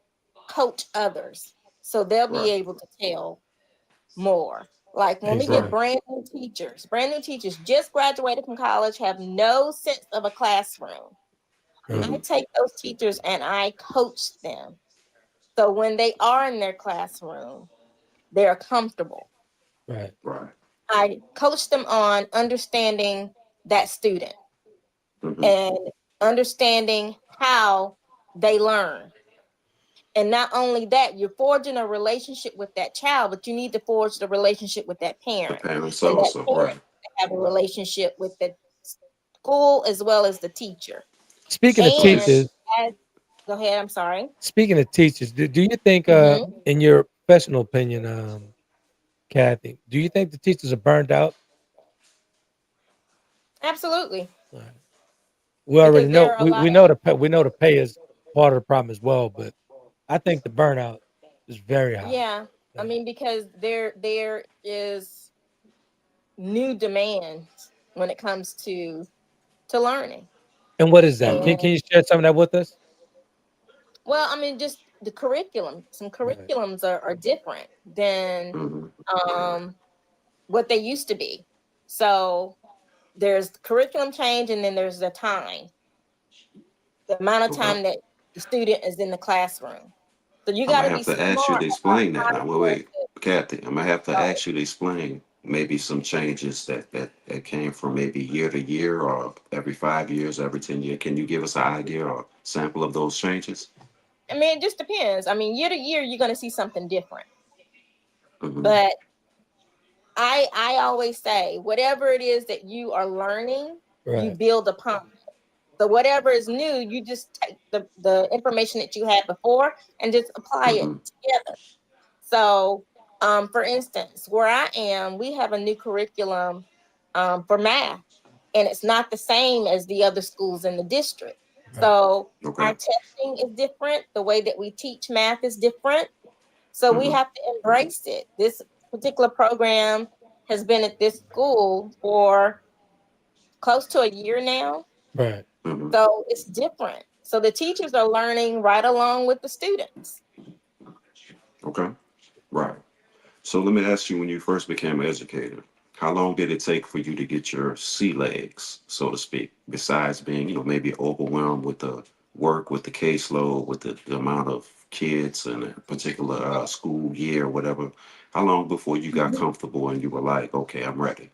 coach others so they'll be Right. able to tell more. Like when we get Right. Exactly. brand new teachers just graduated from college, have no sense of a classroom. Right. I Hmm. take those teachers and I coach them. So when they are in their classroom, they're comfortable. Right. Right. I coach them on understanding that student Hmm. and understanding how they learn. And not only that, you're forging a relationship with that child, but you need to forge the relationship with that The parent. parents And that also. parent Right. needs to have a relationship with the school as well as the teacher. Speaking of And teachers, as, go ahead, I'm sorry. do you think, Hmm. in your professional opinion, Kathy, do you think the teachers are burned out? Absolutely. Right. We already Because know there are a lot we know the pay is part of the problem as well, but I think the burnout is very of, high. yeah. I Yeah. mean, because there is new demands when it comes to learning. And what is that? Mm-hmm. Can And you share some of that with us? well, I mean, just the curriculum. Some Right. curriculums are different than Mm-hmm. um, what they used to be. So there's curriculum change, and then there's the amount of Okay. time that the student is in the classroom. So you I'm got gonna to be have to ask you smart to about explain that how to now. Wait, use wait, it. Kathy. I'm gonna have to So, ask you to explain maybe some changes that came from maybe year to year or every 5 years, every 10 years. Can you give us an idea or sample of those changes? I mean, it just depends. I mean, year to year, you're going to see something different. Mm-hmm. But I always say, whatever it is that you are learning, you Right. build upon. So whatever is new, you just take the information that you had before and just apply it Mm-hmm. together. So, for instance, where I am, we have a new curriculum for math, and it's not the same as the other schools in the district. Right. So Okay. our testing is different. The way that we teach math is different. So we Mm-hmm. have to embrace it. This particular program has been at this school for close to a year now. Right. Mm-hmm. So it's different. So the teachers are learning right along with the students. Okay. Right. So let me ask you, when you first became an educator, how long did it take for you to get your sea legs, so to speak, besides being, maybe overwhelmed with the work, with the caseload, with the amount of kids in a particular school year or whatever? How long before you got Mhm. comfortable and you were like, okay, I'm ready?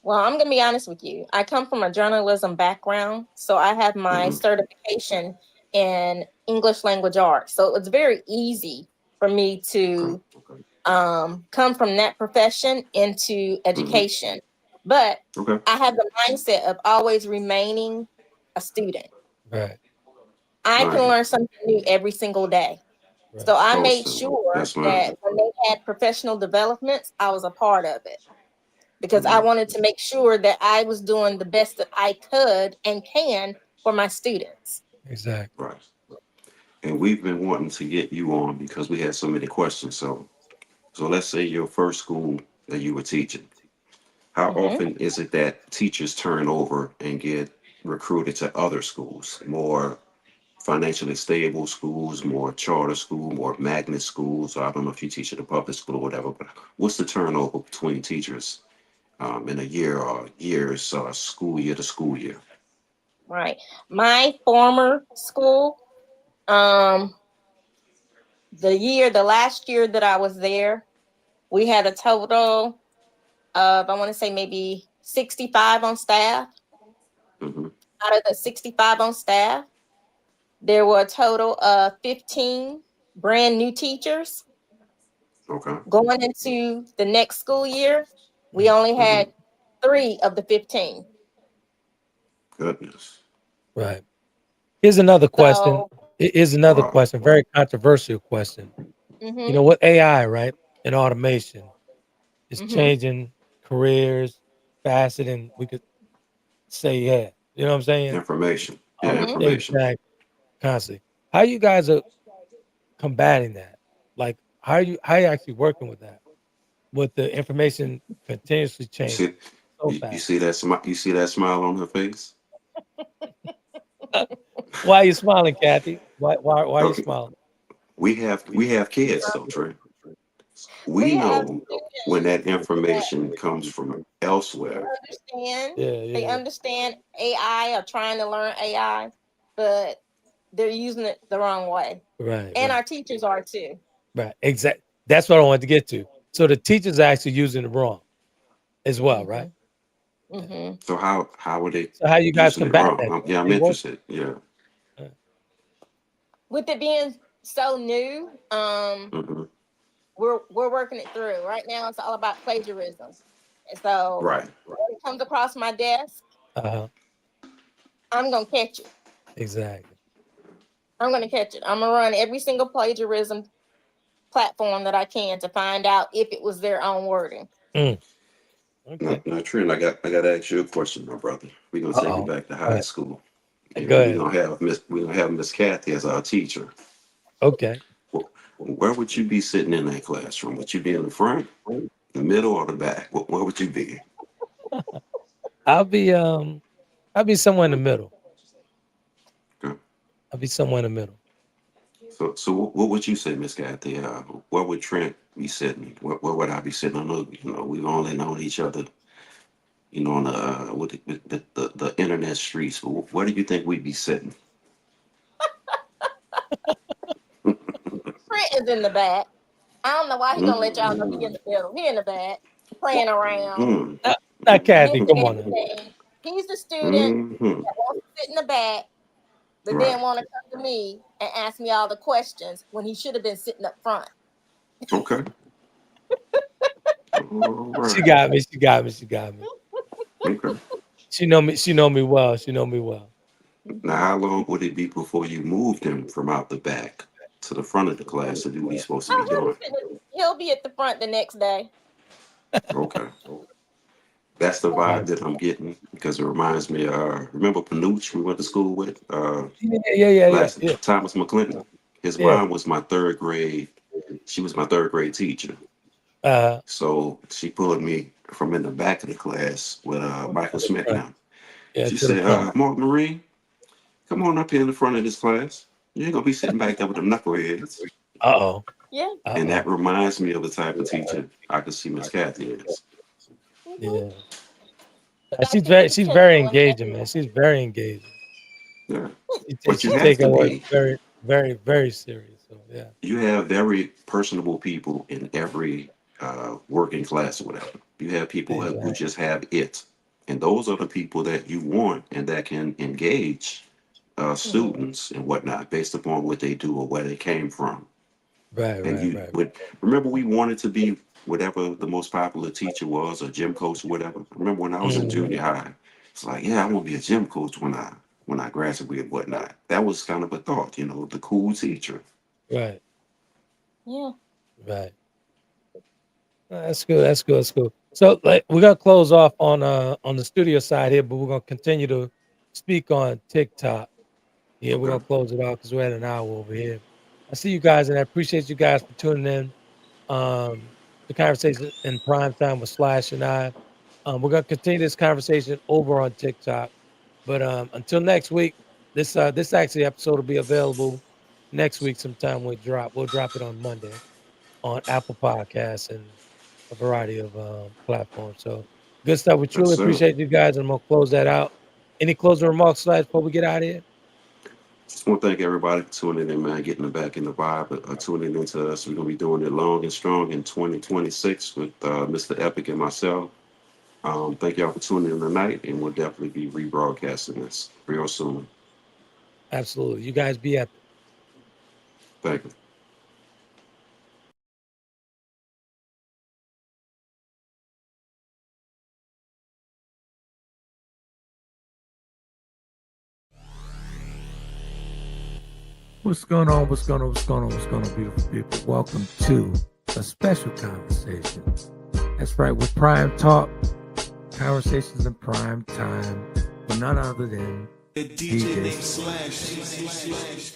Well, I'm going to be honest with you. I come from a journalism background, so I have my Mm-hmm. certification in English language arts. So it's very easy for me Okay. to Okay. come from that profession into Mm-hmm. education. But Okay. I have the mindset of always remaining a student. Right. I can Right. learn something new every single day. So Right. I Supposed made to. sure Yes, ma'am. that when they had professional developments, I was a part of it because I Mm-hmm. wanted to make sure that I was doing the best that I could and can for my students. Exactly. Right. And we've been wanting to get you on because we had so many questions. So let's say your first school that you were teaching. How Hmm. often is it that teachers turn over and get recruited to other schools, more financially stable schools, more charter school, more magnet schools? Or I don't know if you teach at a public school or whatever, but what's the turnover between teachers in a year or years, school year to school year? Right. My former school, um, the last year that I was there, we had a total of, I want to say maybe 65 on staff. Hmm. Out of the 65 on staff, there were a total of 15 brand new teachers. Okay. Going into the next school year, we Right. only Hmm. had 3 of the 15. Goodness. Right. Here's another question. So, Here's another Wow. question. Very controversial question. You mm-hmm, know what AI, right, and automation is mm-hmm, changing careers faster than we could say. Yeah. You know what I'm saying? Information. Yeah, mm-hmm. information. Exactly. Constantly. How you guys are combating that? Like, how you actually working with that? With the information continuously You see, changing so you fast. see that smile. You see that smile on her face. Why are you smiling, Kathy? Why are you Okay, smiling? we have kids though, Trey. We We have know when students that information comes from elsewhere. understand, Yeah, they yeah. understand AI or trying to learn AI, but they're using it the wrong way. Right, And right, our teachers are too. right. Exactly. That's what I wanted to get to. So the teachers are actually using it wrong as well, right? Mm-hmm, Yeah. mm-hmm. So how are they So how you guys using it combat wrong? that? Yeah, I'm They work. interested. Yeah. Uh, With it being so new, Hmm. we're working it through. Right now, it's all about plagiarism. And so Right. when it comes across my desk, uh-huh. I'm gonna catch it. Exactly. I'm gonna catch it. I'm gonna run every single plagiarism platform that I can to find out if it was their own wording. Mm. Now, Okay. now, Trent, I got to ask you a question, my brother. We're gonna take it Uh-oh. back to Go high ahead. school, and Go ahead. we're gonna have Miss Kathy as our teacher. Okay. Where would you be sitting in that classroom? Would you be in the front, the middle, or the back? Where would you be? I'll be I'll be somewhere in the middle. Okay. I'll be somewhere in the middle. So what would you say, Miss Kathy? Where would Trent be sitting? Where would I be sitting? I know, we've only known each other, on the internet streets. But where do you think we'd be sitting? Trent is in the back. I don't know why he gonna let y'all know he in Mm-hmm. the middle. He in the back playing around, Not, not Kathy. missing Come on now. everything. He's the student Mm-hmm. that wants to sit in the back, but Right. then want to come to me and ask me all the questions when he should have been sitting up front. Okay. All She right. got me. She got me. She got me. Okay. She know me. She know me well. She know me well. Now, how long would it be before you moved him from out the back to the front of the class to do what he's supposed to be Oh, doing? he'll be at the front the next day. Okay. That's the Uh, vibe that I'm getting because it reminds me. Remember Panuch we went to school with? yeah. Last Thomas McClinton. His Yeah. mom was my third grade. She was my third grade teacher. Uh, So she pulled me from in the back of the class with Michael Smith right. now. Yeah. She To the said, front. Mark Marine, come on up here in the front of this class. You ain't gonna be sitting back there with them knuckleheads. Uh-oh. Yeah. And Uh-oh. that reminds me of the type of teacher I could see Miss Kathy as. Mm-hmm. Yeah. Got to see the She's very potential in that. engaging, man. She's very engaging. Yeah. But She you have take to her work be. very serious. So yeah. You have very personable people in every working class or whatever. You have people who Exactly. just have it. And those are the people that you want and that can engage Mm-hmm. students and whatnot based upon what they do or where they came from. And you Right. would remember we wanted to be whatever the most popular teacher was or gym coach or whatever. Remember when I was in Mhm. junior high, it's like, yeah, I want to be a gym coach when I graduate and whatnot. That was kind of a thought, the cool teacher. Right. Yeah. Right. That's good. That's good. That's good. So like we're gonna close off on the studio side here, but we're gonna continue to speak on TikTok. Yeah, we're Okay. gonna close it off because we're at an hour over here. I see you guys and I appreciate you guys for tuning in. The conversation in prime time with Slash and I. We're gonna continue this conversation over on TikTok. But until next week, this actually episode will be available next week sometime we'll drop it on Monday on Apple Podcasts and a variety of platforms. So good stuff. We Yes, truly sir. appreciate you guys, and I'm gonna close that out. Any closing remarks, Slash, before we get out of here? Just want to thank everybody for tuning in, man, getting back in the vibe, tuning into us. We're going to be doing it long and strong in 2026 with Mr. Epic and myself. Thank y'all for tuning in tonight, and we'll definitely be rebroadcasting this real soon. Absolutely. You guys be epic. Thank you. What's going on? What's going on? What's going on? What's going on, beautiful people? Welcome to a special conversation. That's right, with Prime Talk, conversations in prime time with none other than The DJ DJ named Slash.